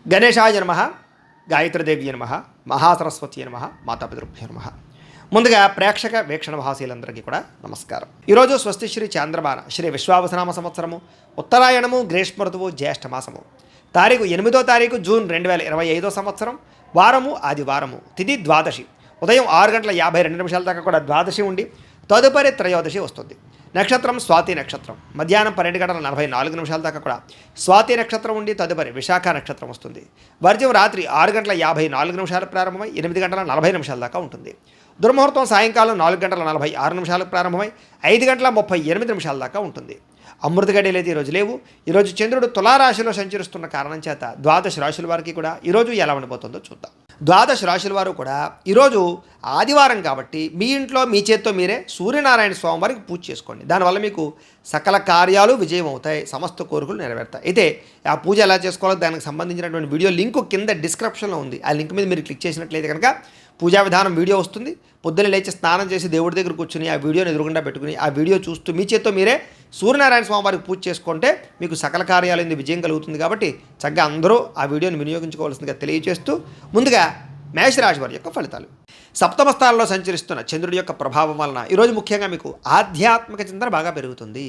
గణేశాయ నమః, గాయత్రీదేవి నమః, మహాసరస్వతి నమః, మాతాపితృభ్యో నమః. ముందుగా ప్రేక్షక వీక్షణ భాషలందరికీ కూడా నమస్కారం. ఈరోజు స్వస్తి శ్రీ చాంద్రమాన శ్రీ విశ్వావసనామ సంవత్సరము ఉత్తరాయణము గ్రీష్మ ఋతువు జ్యేష్ఠ మాసము తారీఖు 8వ తారీఖు జూన్ 2025 సంవత్సరం వారము ఆదివారము తిథి ద్వాదశి ఉదయం 6:52 దాకా కూడా ద్వాదశి ఉండి తదుపరి త్రయోదశి వస్తుంది. నక్షత్రం స్వాతి నక్షత్రం మధ్యాహ్నం 12:44 దాకా కూడా స్వాతి నక్షత్రం ఉండి తదుపరి విశాఖ నక్షత్రం వస్తుంది. వర్జం రాత్రి 6:54 ప్రారంభమై 8:40 దాకా ఉంటుంది. దుర్ముహూర్తం సాయంకాలం 4:46 ప్రారంభమై 5:38 దాకా ఉంటుంది. అమృత గడియలు అయితే ఈరోజు లేవు. ఈరోజు చంద్రుడు తులారాశిలో సంచరిస్తున్న కారణం చేత ద్వాదశ రాశుల వారికి కూడా ఈరోజు ఎలా ఉండిపోతుందో చూద్దాం. ద్వాదశ రాశుల వారు కూడా ఈరోజు ఆదివారం కాబట్టి మీ ఇంట్లో మీ చేత్తో మీరే సూర్యనారాయణ స్వామి వారికి పూజ చేసుకోండి. దానివల్ల మీకు సకల కార్యాలు విజయం అవుతాయి, సమస్త కోరికలు నెరవేరుతాయి. అయితే ఆ పూజ ఎలా చేసుకోవాలో దానికి సంబంధించినటువంటి వీడియో లింక్ కింద డిస్క్రిప్షన్లో ఉంది. ఆ లింక్ మీద మీరు క్లిక్ చేసినట్లయితే కనుక పూజా విధానం వీడియో వస్తుంది. పొద్దున్న లేచి స్నానం చేసి దేవుడి దగ్గర కూర్చుని ఆ వీడియోని ఎదురుగుండా పెట్టుకుని ఆ వీడియో చూస్తూ మీ చేత్తో మీరే సూర్యనారాయణ స్వామి వారికి పూజ చేసుకుంటే మీకు సకల కార్యాలైంది విజయం కలుగుతుంది. కాబట్టి చక్కగా అందరూ ఆ వీడియోని వినియోగించుకోవాల్సిందిగా తెలియజేస్తూ ముందుగా మేషరాశి వారి యొక్క ఫలితాలు. సప్తమ స్థానంలో సంచరిస్తున్న చంద్రుడి యొక్క ప్రభావం వలన ఈరోజు ముఖ్యంగా మీకు ఆధ్యాత్మిక చింతన బాగా పెరుగుతుంది.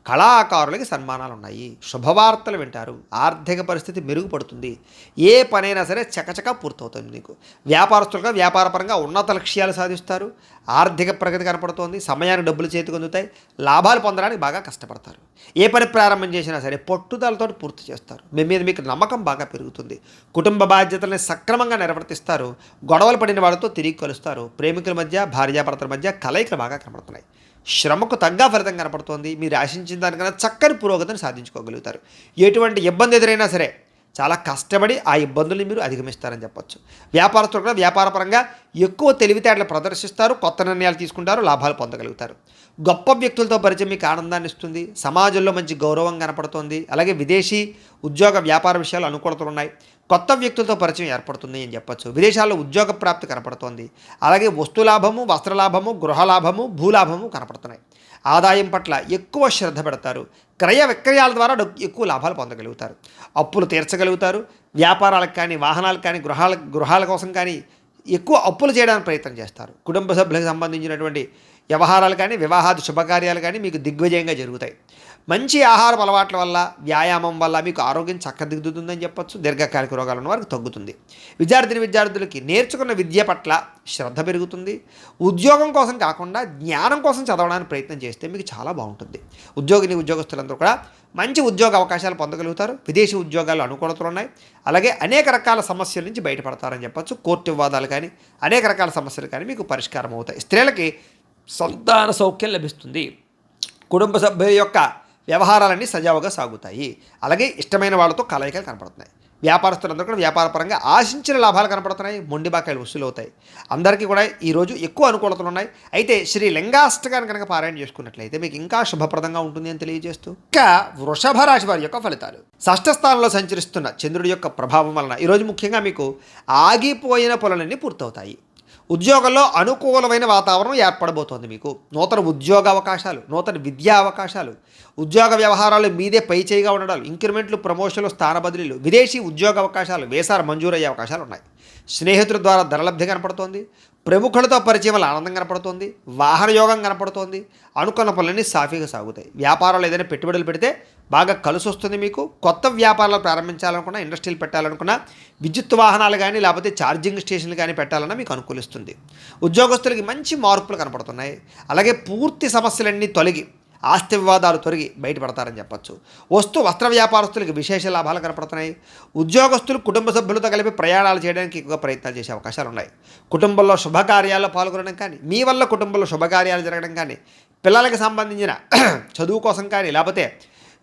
కళాకారులకి సన్మానాలు ఉన్నాయి, శుభవార్తలు వింటారు, ఆర్థిక పరిస్థితి మెరుగుపడుతుంది, ఏ పనైనా సరే చకచకా పూర్తవుతుంది. మీకు వ్యాపారస్తులుగా వ్యాపారపరంగా ఉన్నత లక్ష్యాలు సాధిస్తారు, ఆర్థిక ప్రగతి కనపడుతోంది, సమయానికి డబ్బులు చేతికి అందుతాయి, లాభాలు పొందడానికి బాగా కష్టపడతారు. ఏ పని ప్రారంభం చేసినా సరే పట్టుదలతో పూర్తి చేస్తారు. మీ మీద మీకు నమ్మకం బాగా పెరుగుతుంది. కుటుంబ బాధ్యతల్ని సక్రమంగా నిర్వర్తిస్తారు. గొడవలు పడిన వాళ్ళతో తిరిగి కలుస్తారు. ప్రేమికుల మధ్య భార్యాభర్తల మధ్య కలయికలు బాగా కనపడుతున్నాయి. శ్రమకు తగ్గ ఫలితం కనపడుతోంది. మీరు ఆశించిన దానికన్నా చక్కని పురోగతిని సాధించుకోగలుగుతారు. ఎటువంటి ఇబ్బంది ఎదురైనా సరే చాలా కష్టపడి ఆ ఇబ్బందుల్ని మీరు అధిగమిస్తారని చెప్పొచ్చు. వ్యాపారస్తులు కూడా వ్యాపారపరంగా ఎక్కువ తెలివితేటలు ప్రదర్శిస్తారు, కొత్త నిర్ణయాలు తీసుకుంటారు, లాభాలు పొందగలుగుతారు. గొప్ప వ్యక్తులతో పరిచయం మీకు ఆనందాన్ని ఇస్తుంది. సమాజంలో మంచి గౌరవం కనపడుతోంది. అలాగే విదేశీ ఉద్యోగ వ్యాపార విషయాలు అనుకూలతలు ఉన్నాయి. కొత్త వ్యక్తులతో పరిచయం ఏర్పడుతుంది అని చెప్పొచ్చు. విదేశాల్లో ఉద్యోగ ప్రాప్తి కనపడుతోంది. అలాగే వస్తులాభము, వస్త్రలాభము, గృహలాభము, భూలాభము కనపడుతున్నాయి. ఆదాయం పట్ల ఎక్కువ శ్రద్ధ పెడతారు. క్రయ విక్రయాల ద్వారా ఎక్కువ లాభాలు పొందగలుగుతారు. అప్పులు తీర్చగలుగుతారు. వ్యాపారాలకు కానీ, వాహనాలకు కానీ, గృహాల కోసం కానీ ఎక్కువ అప్పులు చేయడానికి ప్రయత్నం చేస్తారు. కుటుంబ సభ్యులకు సంబంధించినటువంటి వ్యవహారాలు కానీ, వివాహాది శుభకార్యాలు కానీ మీకు దిగ్విజయంగా జరుగుతాయి. మంచి ఆహారం అలవాట్ల వల్ల, వ్యాయామం వల్ల మీకు ఆరోగ్యం చక్కదిద్దుతుందని చెప్పొచ్చు. దీర్ఘకాలిక రోగాలు ఉన్న వారికి తగ్గుతుంది. విద్యార్థులకి నేర్చుకున్న విద్య పట్ల శ్రద్ధ పెరుగుతుంది. ఉద్యోగం కోసం కాకుండా జ్ఞానం కోసం చదవడానికి ప్రయత్నం చేస్తే మీకు చాలా బాగుంటుంది. ఉద్యోగస్తులందరూ కూడా మంచి ఉద్యోగ అవకాశాలు పొందగలుగుతారు. విదేశీ ఉద్యోగాలు అనుకూలతలు ఉన్నాయి. అలాగే అనేక రకాల సమస్యల నుంచి బయటపడతారని చెప్పొచ్చు. కోర్టు వివాదాలు కానీ, అనేక రకాల సమస్యలు కానీ మీకు పరిష్కారం అవుతాయి. స్త్రీలకి సంతాన సౌఖ్యం లభిస్తుంది. కుటుంబ సభ్యుల యొక్క వ్యవహారాలన్నీ సజావుగా సాగుతాయి. అలాగే ఇష్టమైన వాళ్ళతో కలయికలు కనపడుతున్నాయి. వ్యాపారస్తులందరూ కూడా వ్యాపారపరంగా ఆశించిన లాభాలు కనపడుతున్నాయి. మొండి బాకాయలు వసూలు అవుతాయి. అందరికీ కూడా ఈరోజు ఎక్కువ అనుకూలతలు ఉన్నాయి. అయితే శ్రీ లింగాష్టకాన్ని కనుక పారాయణ చేసుకున్నట్లయితే మీకు ఇంకా శుభప్రదంగా ఉంటుంది అని తెలియజేస్తూ ఇంకా వృషభ రాశి వారి యొక్క ఫలితాలు. షష్ఠ స్థానంలో సంచరిస్తున్న చంద్రుడి యొక్క ప్రభావం వలన ఈరోజు ముఖ్యంగా మీకు ఆగిపోయిన పనులన్నీ పూర్తవుతాయి. ఉద్యోగంలో అనుకూలమైన వాతావరణం ఏర్పడబోతోంది. మీకు నూతన ఉద్యోగ అవకాశాలు, నూతన విద్యా అవకాశాలు, ఉద్యోగ వ్యవహారాలు మీదే పై చేయిగా ఉండడాలు, ఇంక్రిమెంట్లు, ప్రమోషన్లు, స్థాన బదిలీలు, విదేశీ ఉద్యోగ అవకాశాలు, వీసాలు మంజూరయ్యే అవకాశాలు ఉన్నాయి. స్నేహితుల ద్వారా ధనలబ్ధి కనపడుతోంది. ప్రముఖులతో పరిచయం వల్ల ఆనందం కనపడుతోంది. వాహన యోగం కనపడుతోంది. అనుకున్న పనులన్నీ సాఫీగా సాగుతాయి. వ్యాపారాలు ఏదైనా పెట్టుబడులు పెడితే బాగా కలిసి వస్తుంది. మీకు కొత్త వ్యాపారాలు ప్రారంభించాలనుకున్నా, ఇండస్ట్రీలు పెట్టాలనుకున్నా, విద్యుత్ వాహనాలు కానీ లేకపోతే ఛార్జింగ్ స్టేషన్లు కానీ పెట్టాలన్నా మీకు అనుకూలిస్తుంది. ఉద్యోగస్తులకి మంచి మార్పులు కనపడుతున్నాయి. అలాగే పూర్తి సమస్యలన్నీ తొలగి ఆస్తి వివాదాలు తొలగి బయటపడతారని చెప్పొచ్చు. వస్త్ర వ్యాపారస్తులకి విశేష లాభాలు కనపడుతున్నాయి. ఉద్యోగస్తులు కుటుంబ సభ్యులతో కలిపి ప్రయాణాలు చేయడానికి ఎక్కువగా ప్రయత్నాలు చేసే అవకాశాలు ఉన్నాయి. కుటుంబంలో శుభకార్యాల్లో పాల్గొనడం కానీ, మీ వల్ల కుటుంబంలో శుభకార్యాలు జరగడం కానీ, పిల్లలకు సంబంధించిన చదువు కోసం కానీ, లేకపోతే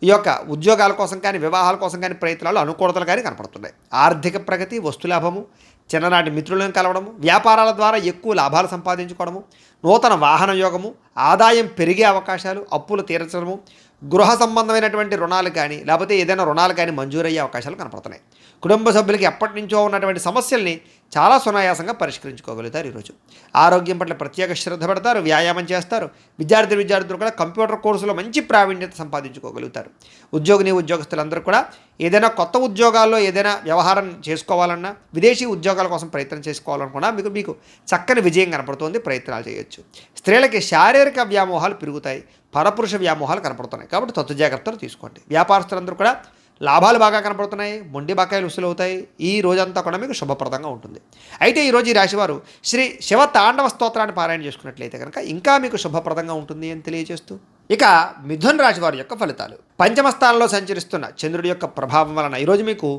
ఈ యొక్క ఉద్యోగాల కోసం కానీ, వివాహాల కోసం కానీ ప్రయత్నాలు అనుకూలతలు కానీ కనపడుతున్నాయి. ఆర్థిక ప్రగతి, వస్తులాభము, చిన్ననాటి మిత్రులను కలవడము, వ్యాపారాల ద్వారా ఎక్కువ లాభాలు సంపాదించుకోవడము, నూతన వాహన యోగము, ఆదాయం పెరిగే అవకాశాలు, అప్పులు తీర్చడము, గృహ సంబంధమైనటువంటి రుణాలు కానీ లేకపోతే ఏదైనా రుణాలు కానీ మంజూరయ్యే అవకాశాలు కనపడుతున్నాయి. కుటుంబ సభ్యులకి ఎప్పటి నుంచో ఉన్నటువంటి సమస్యల్ని చాలా సునాయాసంగా పరిష్కరించుకోగలుగుతారు. ఈరోజు ఆరోగ్యం పట్ల ప్రత్యేక శ్రద్ధ పెడతారు, వ్యాయామం చేస్తారు. విద్యార్థులు కూడా కంప్యూటర్ కోర్సులో మంచి ప్రావీణ్యత సంపాదించుకోగలుగుతారు. ఉద్యోగస్తులందరూ కూడా ఏదైనా కొత్త ఉద్యోగాల్లో ఏదైనా వ్యవహారం చేసుకోవాలన్నా, విదేశీ ఉద్యోగాల కోసం ప్రయత్నం చేసుకోవాలనుకున్నా మీకు చక్కని విజయం కనపడుతుంది. ప్రయత్నాలు చేయొచ్చు. స్త్రీలకి శారీరక వ్యామోహాలు పెరుగుతాయి, పరపురుష వ్యామోహాలు కనపడుతున్నాయి. కాబట్టి తత్తు జాగ్రత్తలు తీసుకోండి. వ్యాపారస్తులందరూ కూడా లాభాలు బాగా కనపడుతున్నాయి, మొండి బకాయిలు వసూలు అవుతాయి. ఈ రోజంతా కూడా మీకు శుభప్రదంగా ఉంటుంది. అయితే ఈరోజు ఈ రాశివారు శ్రీ శివ తాండవ స్తోత్రాన్ని పారాయణ చేసుకున్నట్లయితే కనుక ఇంకా మీకు శుభప్రదంగా ఉంటుంది అని తెలియజేస్తూ, ఇక మిథున రాశి వారి యొక్క ఫలితాలు. పంచమ స్థానంలో సంచరిస్తున్న చంద్రుడి యొక్క ప్రభావం వలన ఈరోజు మీకు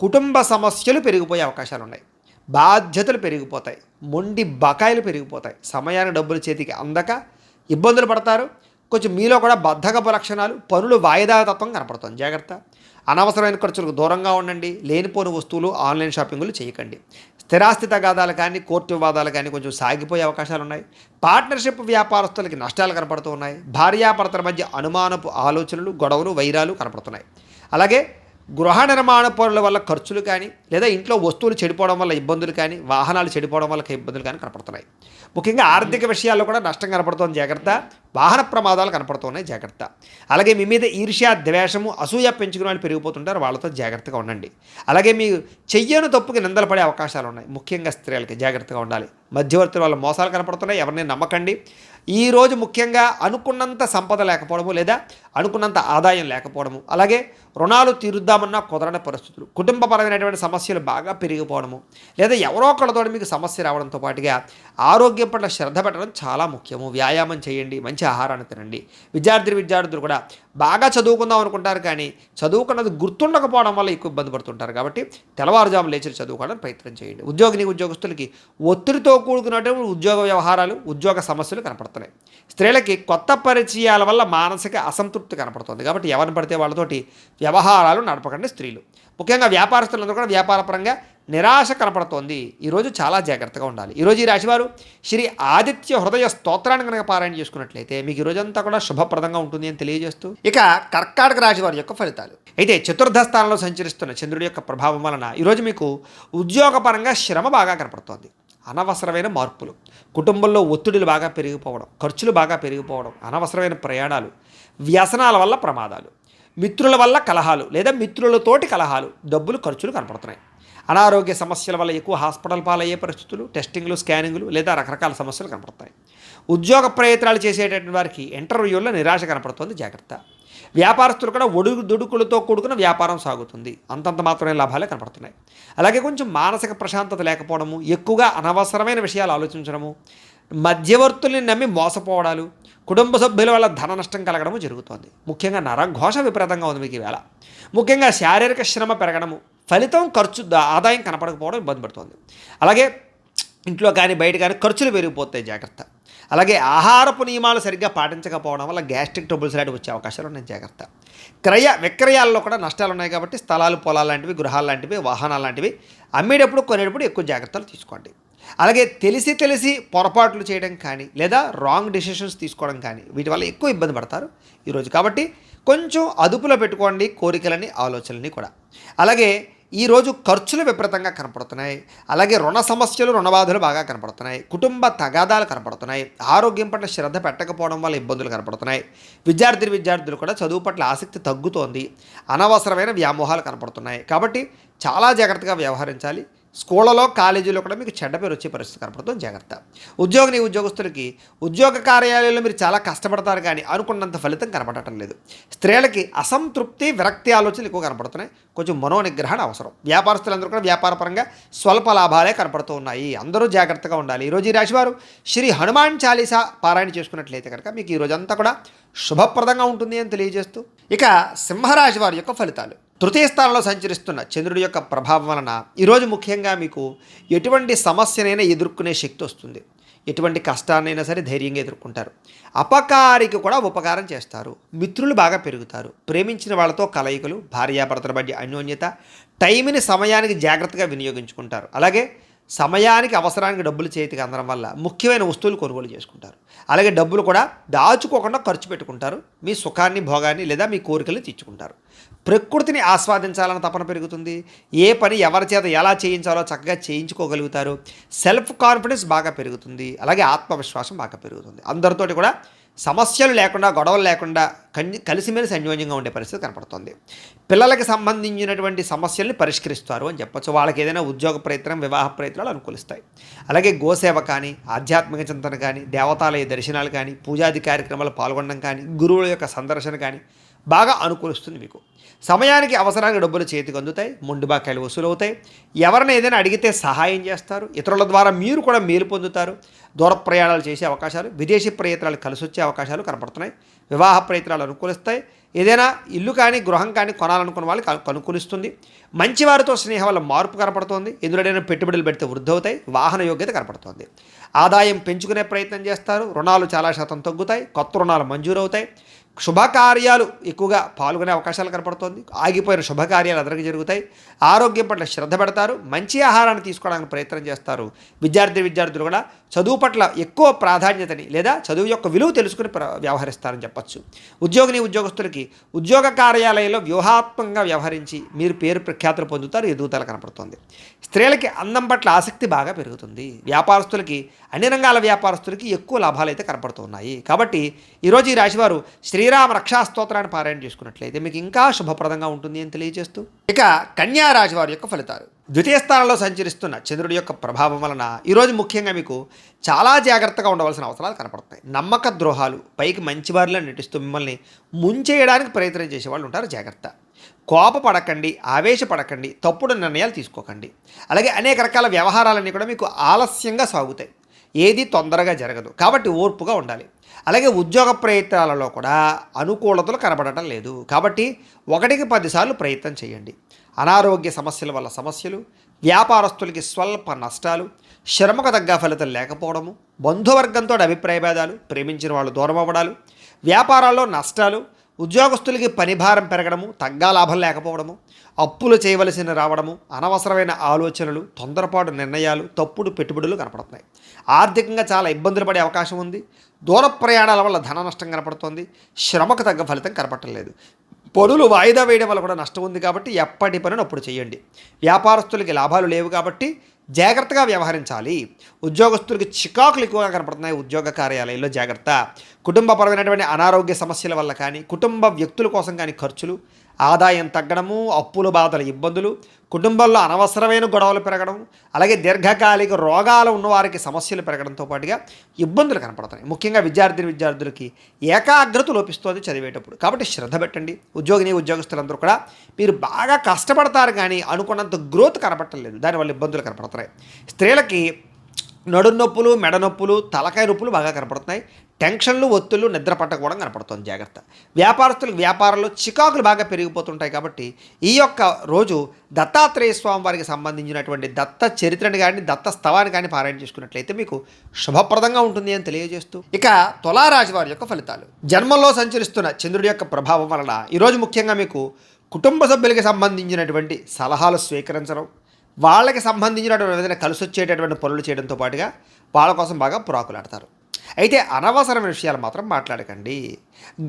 కుటుంబ సమస్యలు పెరిగిపోయే అవకాశాలు ఉన్నాయి. బాధ్యతలు పెరిగిపోతాయి, మొండి బకాయిలు పెరిగిపోతాయి, సమయానికి డబ్బులు చేతికి అందక ఇబ్బందులు పడతారు. కొంచెం మీలో కూడా బద్ధకపు లక్షణాలు, పనులు వాయిదా తత్వం కనపడుతుంది. జాగ్రత్త. అనవసరమైన ఖర్చులకు దూరంగా ఉండండి. లేనిపోని వస్తువులు ఆన్లైన్ షాపింగ్లు చేయకండి. స్థిరాస్తి తగాదాలు కానీ కోర్టు వివాదాలు కానీ కొంచెం సాగిపోయే అవకాశాలు ఉన్నాయి. పార్ట్నర్షిప్ వ్యాపారస్తులకి నష్టాలు కనపడుతూ ఉన్నాయి. భార్యాభర్తల మధ్య అనుమానపు ఆలోచనలు, గొడవలు, వైరాలు కనపడుతున్నాయి. అలాగే గృహ నిర్మాణ పనుల వల్ల ఖర్చులు కానీ లేదా ఇంట్లో వస్తువులు చెడిపోవడం వల్ల ఇబ్బందులు కానీ, వాహనాలు చెడిపోవడం వల్ల ఇబ్బందులు కానీ కనపడుతున్నాయి. ముఖ్యంగా ఆర్థిక విషయాల్లో కూడా నష్టం కనపడుతోంది. జాగ్రత్త. వాహన ప్రమాదాలు కనపడుతున్నాయి. జాగ్రత్త. అలాగే మీ మీద ఈర్ష్య, ద్వేషము, అసూయ పెంచుకునే వాళ్ళు పెరిగిపోతుంటారు. వాళ్ళతో జాగ్రత్తగా ఉండండి. అలాగే మీరు చెయ్యను తప్పుకి నిందలు పడే అవకాశాలు ఉన్నాయి. ముఖ్యంగా స్త్రీలకి జాగ్రత్తగా ఉండాలి. మధ్యవర్తుల వల్ల మోసాలు కనపడుతున్నాయి. ఎవరిని నమ్మకండి. ఈరోజు ముఖ్యంగా అనుకున్నంత సంపద లేకపోవడము లేదా అనుకున్నంత ఆదాయం లేకపోవడము, అలాగే రుణాలు తీరుద్దామన్నా కుదరని పరిస్థితులు, కుటుంబపరమైనటువంటి సమస్యలు బాగా పెరిగిపోవడము, లేదా ఎవరో ఒకళ్ళతో మీకు సమస్య రావడంతో పాటుగా ఆరోగ్యం పట్ల శ్రద్ధ పెట్టడం చాలా ముఖ్యము. వ్యాయామం చేయండి, మంచి ఆహారాన్ని తినండి. విద్యార్థులు కూడా బాగా చదువుకుందాం అనుకుంటారు, కానీ చదువుకున్నది గుర్తుండకపోవడం వల్ల ఎక్కువ ఇబ్బంది పడుతుంటారు. కాబట్టి తెల్లవారుజాము లేచి చదువుకోవడానికి ప్రయత్నం చేయండి. ఉద్యోగస్తులకి ఒత్తిడితో కూడుకున్నటువంటి ఉద్యోగ వ్యవహారాలు, ఉద్యోగ సమస్యలు కనపడుతున్నాయి. స్త్రీలకి కొత్త పరిచయాల వల్ల మానసిక అసంతృప్తి కనపడుతుంది. కాబట్టి ఎవరిని పడితే వాళ్ళతోటి వ్యవహారాలు నడపకండి స్త్రీలు. ముఖ్యంగా వ్యాపారస్తులందరూ కూడా వ్యాపారపరంగా నిరాశ కనపడుతోంది. ఈరోజు చాలా జాగ్రత్తగా ఉండాలి. ఈరోజు ఈ రాశివారు శ్రీ ఆదిత్య హృదయ స్తోత్రాన్ని కనుక పారాయణ చేసుకున్నట్లయితే మీకు ఈరోజంతా కూడా శుభప్రదంగా ఉంటుంది అని తెలియజేస్తూ, ఇక కర్కాటక రాశి వారి యొక్క ఫలితాలు. అయితే చతుర్థ స్థానంలో సంచరిస్తున్న చంద్రుడి యొక్క ప్రభావం వలన ఈరోజు మీకు ఉద్యోగపరంగా శ్రమ బాగా కనపడుతోంది. అనవసరమైన మార్పులు, కుటుంబంలో ఒత్తిడులు బాగా పెరిగిపోవడం, ఖర్చులు బాగా పెరిగిపోవడం, అనవసరమైన ప్రయాణాలు, వ్యసనాల వల్ల ప్రమాదాలు, మిత్రుల వల్ల కలహాలు లేదా మిత్రులతోటి కలహాలు, డబ్బులు ఖర్చులు కనపడుతున్నాయి. అనారోగ్య సమస్యల వల్ల ఎక్కువ హాస్పిటల్ పాలయ్యే పరిస్థితులు, టెస్టింగ్లు, స్కానింగ్లు లేదా రకరకాల సమస్యలు కనపడతాయి. ఉద్యోగ ప్రయత్నాలు చేసేటటువంటి వారికి ఇంటర్వ్యూల్లో నిరాశ కనపడుతుంది. జాగ్రత్త. వ్యాపారస్తులు కూడా ఒడుదుడుకులతో కూడుకున్న వ్యాపారం సాగుతుంది. అంతంత మాత్రమే లాభాలే కనపడుతున్నాయి. అలాగే కొంచెం మానసిక ప్రశాంతత లేకపోవడము, ఎక్కువగా అనవసరమైన విషయాలు ఆలోచించడము, మధ్యవర్తుల్ని నమ్మి మోసపోవడాలు, కుటుంబ సభ్యుల వల్ల ధన నష్టం కలగడము జరుగుతోంది. ముఖ్యంగా నరఘోష విపరీతంగా ఉంది మీకు ఈవేళ. ముఖ్యంగా శారీరక శ్రమ పెరగడము, ఫలితం ఆదాయం కనపడకపోవడం ఇబ్బంది పడుతుంది. అలాగే ఇంట్లో కానీ బయట కానీ ఖర్చులు పెరిగిపోతాయి. జాగ్రత్త. అలాగే ఆహారపు నియమాలు సరిగ్గా పాటించకపోవడం వల్ల గ్యాస్ట్రిక్ ట్రబుల్స్ లాంటివి వచ్చే అవకాశాలు ఉన్నాయి. జాగ్రత్త. విక్రయాల్లో కూడా నష్టాలు ఉన్నాయి. కాబట్టి స్థలాలు, పొలాలు లాంటివి, గృహాలు లాంటివి, వాహనాలు లాంటివి అమ్మేటప్పుడు కొనేటప్పుడు ఎక్కువ జాగ్రత్తలు తీసుకోండి. అలాగే తెలిసి పొరపాట్లు చేయడం కానీ లేదా రాంగ్ డెసిషన్స్ తీసుకోవడం కానీ వీటి వల్ల ఎక్కువ ఇబ్బంది పడతారు ఈరోజు. కాబట్టి కొంచెం అదుపులో పెట్టుకోండి కోరికలని, ఆలోచనలని కూడా. అలాగే ఈరోజు ఖర్చులు విపరీతంగా కనపడుతున్నాయి. అలాగే రుణ సమస్యలు, రుణబాధలు బాగా కనపడుతున్నాయి. కుటుంబ తగాదాలు కనపడుతున్నాయి. ఆరోగ్యం పట్ల శ్రద్ధ పెట్టకపోవడం వల్ల ఇబ్బందులు కనపడుతున్నాయి. విద్యార్థులు కూడా చదువు పట్ల ఆసక్తి తగ్గుతోంది. అనవసరమైన వ్యామోహాలు కనపడుతున్నాయి. కాబట్టి చాలా జాగ్రత్తగా వ్యవహరించాలి. స్కూళ్ళలో, కాలేజీలో కూడా మీకు చెడ్డ పేరు వచ్చే పరిస్థితి కనపడుతుంది. జాగ్రత్త. ఉద్యోగస్తులకి ఉద్యోగ కార్యాలయంలో మీరు చాలా కష్టపడతారు, కానీ అనుకున్నంత ఫలితం కనపడటం లేదు. స్త్రీలకి అసంతృప్తి, విరక్తి ఆలోచనలు ఎక్కువ కనపడుతున్నాయి. కొంచెం మనోనిగ్రహణ అవసరం. వ్యాపారస్తులందరూ కూడా వ్యాపారపరంగా స్వల్ప లాభాలే కనపడుతూ ఉన్నాయి. అందరూ జాగ్రత్తగా ఉండాలి. ఈరోజు ఈ రాశివారు శ్రీ హనుమాన్ చాలీసా పారాయణ చేసుకున్నట్లయితే కనుక మీకు ఈ రోజంతా కూడా శుభప్రదంగా ఉంటుంది అని తెలియజేస్తూ, ఇక సింహరాశి వారి యొక్క ఫలితాలు. తృతీయ స్థానంలో సంచరిస్తున్న చంద్రుడి యొక్క ప్రభావం వలన ఈరోజు ముఖ్యంగా మీకు ఎటువంటి సమస్యనైనా ఎదుర్కొనే శక్తి వస్తుంది. ఎటువంటి కష్టాన్నైనా సరే ధైర్యంగా ఎదుర్కొంటారు. అపకారికి కూడా ఉపకారం చేస్తారు. మిత్రులు బాగా పెరుగుతారు. ప్రేమించిన వాళ్ళతో కలయికలు, భార్యాభర్తల మధ్య అన్యోన్యత, టైంని సమయానికి జాగ్రత్తగా వినియోగించుకుంటారు. అలాగే సమయానికి అవసరానికి డబ్బులు చేతికి అందడం వల్ల ముఖ్యమైన వస్తువులు కొనుగోలు చేసుకుంటారు. అలాగే డబ్బులు కూడా దాచుకోకుండా ఖర్చు పెట్టుకుంటారు. మీ సుఖాన్ని, భోగాన్ని లేదా మీ కోరికలు తీర్చుకుంటారు. ప్రకృతిని ఆస్వాదించాలని తపన పెరుగుతుంది. ఏ పని ఎవరి చేత ఎలా చేయించాలో చక్కగా చేయించుకోగలుగుతారు. సెల్ఫ్ కాన్ఫిడెన్స్ బాగా పెరుగుతుంది. అలాగే ఆత్మవిశ్వాసం బాగా పెరుగుతుంది. అందరితోటి కూడా సమస్యలు లేకుండా, గొడవలు లేకుండా కలిసిమెలిసి అన్యోన్యంగా ఉండే పరిస్థితి కనపడుతుంది. పిల్లలకి సంబంధించినటువంటి సమస్యల్ని పరిష్కరిస్తారు అని చెప్పచ్చు. వాళ్ళకి ఏదైనా ఉద్యోగ ప్రయత్నం, వివాహ ప్రయత్నాలు అనుకూలిస్తాయి. అలాగే గోసేవ కానీ, ఆధ్యాత్మిక చింతన కానీ, దేవతాలయ దర్శనాలు కానీ, పూజాది కార్యక్రమాలు పాల్గొనడం కానీ, గురువుల యొక్క సందర్శన కానీ బాగా అనుకూలిస్తుంది మీకు. సమయానికి అవసరానికి డబ్బులు చేతికి అందుతాయి. మొండి బాకాయలు వసూలు అవుతాయి. ఎవరైనా ఏదైనా అడిగితే సహాయం చేస్తారు. ఇతరుల ద్వారా మీరు కూడా మేలు పొందుతారు. దూర ప్రయాణాలు చేసే అవకాశాలు, విదేశీ ప్రయత్నాలు కలిసి వచ్చే అవకాశాలు కనపడుతున్నాయి. వివాహ ప్రయత్నాలు అనుకూలిస్తాయి. ఏదైనా ఇల్లు కానీ, గృహం కానీ కొనాలనుకున్న వాళ్ళకి అనుకూలిస్తుంది. మంచివారితో స్నేహం వల్ల మార్పు కనపడుతుంది. ఎందులోనైనా పెట్టుబడులు పెడితే వృద్ధి అవుతాయి. వాహన యోగ్యత కనపడుతుంది. ఆదాయం పెంచుకునే ప్రయత్నం చేస్తారు. రుణాలు చాలా శాతం తగ్గుతాయి. కొత్త రుణాలు మంజూరు అవుతాయి. శుభకార్యాలు ఎక్కువగా పాల్గొనే అవకాశాలు కనపడుతుంది. ఆగిపోయిన శుభకార్యాలు అందరికీ జరుగుతాయి. ఆరోగ్యం పట్ల శ్రద్ధ పెడతారు. మంచి ఆహారాన్ని తీసుకోవడానికి ప్రయత్నం చేస్తారు. విద్యార్థులు కూడా చదువు పట్ల ఎక్కువ ప్రాధాన్యతని లేదా చదువు యొక్క విలువ తెలుసుకుని వ్యవహరిస్తారని చెప్పచ్చు. ఉద్యోగస్తులకి ఉద్యోగ కార్యాలయంలో వ్యూహాత్మకంగా వ్యవహరించి మీరు పేరు ప్రఖ్యాతులు పొందుతారు. ఎదుగుదల కనపడుతుంది. స్త్రీలకి అందం పట్ల ఆసక్తి బాగా పెరుగుతుంది. వ్యాపారస్తులకి, అన్ని రంగాల వ్యాపారస్తులకి ఎక్కువ లాభాలు అయితే కనపడుతున్నాయి. కాబట్టి ఈరోజు ఈ రాశివారు శ్రీరామ రక్షా స్తోత్రాన్ని పారాయణ చేసుకున్నట్లయితే మీకు ఇంకా శుభప్రదంగా ఉంటుంది అని తెలియజేస్తూ, ఇక కన్యా రాశి వారి యొక్క ఫలితాలు. ద్వితీయ స్థానంలో సంచరిస్తున్న చంద్రుడి యొక్క ప్రభావం వలన ఈరోజు ముఖ్యంగా మీకు చాలా జాగ్రత్తగా ఉండవలసిన అవసరాలు కనపడుతున్నాయి. నమ్మక ద్రోహాలు, పైకి మంచివారిలో నటిస్తూ మిమ్మల్ని ముంచేయడానికి ప్రయత్నం చేసేవాళ్ళు ఉంటారు. జాగ్రత్త. కోపపడకండి, ఆవేశపడకండి, తప్పుడు నిర్ణయాలు తీసుకోకండి. అలాగే అనేక రకాల వ్యవహారాలన్నీ కూడా మీకు ఆలస్యంగా సాగుతాయి. ఏది తొందరగా జరగదు. కాబట్టి ఓర్పుగా ఉండాలి. అలాగే ఉద్యోగ ప్రయత్నాలలో కూడా అనుకూలతలు కనబడటం లేదు. కాబట్టి 1కి 10 సార్లు ప్రయత్నం చేయండి. అనారోగ్య సమస్యల వల్ల సమస్యలు, వ్యాపారస్తులకి స్వల్ప నష్టాలు, శ్రమకు తగ్గ ఫలితం లేకపోవడము, బంధువర్గంతో అభిప్రాయ భేదాలు, ప్రేమించిన వాళ్ళు దూరం అవ్వడాలు, వ్యాపారాల్లో నష్టాలు, ఉద్యోగస్తులకి పనిభారం పెరగడము, తగ్గా లాభం లేకపోవడము, అప్పులు చేయవలసిన రావడము, అనవసరమైన ఆలోచనలు, తొందరపాటు నిర్ణయాలు, తప్పుడు పెట్టుబడులు కనపడుతున్నాయి. ఆర్థికంగా చాలా ఇబ్బందులు పడే అవకాశం ఉంది. దూర ప్రయాణాల వల్ల ధన నష్టం కనపడుతోంది. శ్రమకు తగ్గ ఫలితం కనపడలేదు. పనులు వాయిదా వేయడం వల్ల కూడా నష్టం ఉంది. కాబట్టి ఎప్పటి పనిని అప్పుడు చేయండి. వ్యాపారస్తులకి లాభాలు లేవు కాబట్టి జాగ్రత్తగా వ్యవహరించాలి. ఉద్యోగస్తులకి చికాకులు ఎక్కువగా కనపడుతున్నాయి. ఉద్యోగ కార్యాలయంలో జాగ్రత్త. కుటుంబపరమైనటువంటి అనారోగ్య సమస్యల వల్ల కానీ, కుటుంబ వ్యక్తుల కోసం కానీ ఖర్చులు, ఆదాయం తగ్గడము, అప్పుల బాధల ఇబ్బందులు, కుటుంబంలో అనవసరమైన గొడవలు పెరగడం, అలాగే దీర్ఘకాలిక రోగాలు ఉన్నవారికి సమస్యలు పెరగడంతో పాటుగా ఇబ్బందులు కనపడుతున్నాయి. ముఖ్యంగా విద్యార్థులకి ఏకాగ్రత లోపిస్తుంది చదివేటప్పుడు. కాబట్టి శ్రద్ధ పెట్టండి. ఉద్యోగస్తులందరూ కూడా మీరు బాగా కష్టపడతారు కానీ అనుకున్నంత గ్రోత్ కనపడలేదు. దానివల్ల ఇబ్బందులు కనపడుతున్నాయి. స్త్రీలకి నడుము నొప్పులు, మెడ నొప్పులు, తలకాయ నొప్పులు బాగా కనపడుతున్నాయి. టెన్షన్లు, ఒత్తులు, నిద్ర పట్టకపోవడం కనపడుతుంది. జాగ్రత్త. వ్యాపారస్తులకు వ్యాపారంలో చికాకులు బాగా పెరిగిపోతుంటాయి. కాబట్టి ఈ యొక్క రోజు దత్తాత్రేయ స్వామి వారికి సంబంధించినటువంటి దత్త చరిత్రని కానీ, దత్త స్తవాన్ని కానీ పారాయణ చేసుకున్నట్లయితే మీకు శుభప్రదంగా ఉంటుంది అని తెలియజేస్తూ, ఇక తులారాశి వారి యొక్క ఫలితాలు. జన్మంలో సంచరిస్తున్న చంద్రుడి యొక్క ప్రభావం వలన ఈరోజు ముఖ్యంగా మీకు కుటుంబ సభ్యులకి సంబంధించినటువంటి సలహాలు స్వీకరించడం, వాళ్ళకి సంబంధించినటువంటి ఏదైనా కలిసి వచ్చేటటువంటి పనులు చేయడంతో పాటుగా వాళ్ళ కోసం బాగా పురాకులాడతారు. అయితే అనవసరమైన విషయాలు మాత్రం మాట్లాడకండి.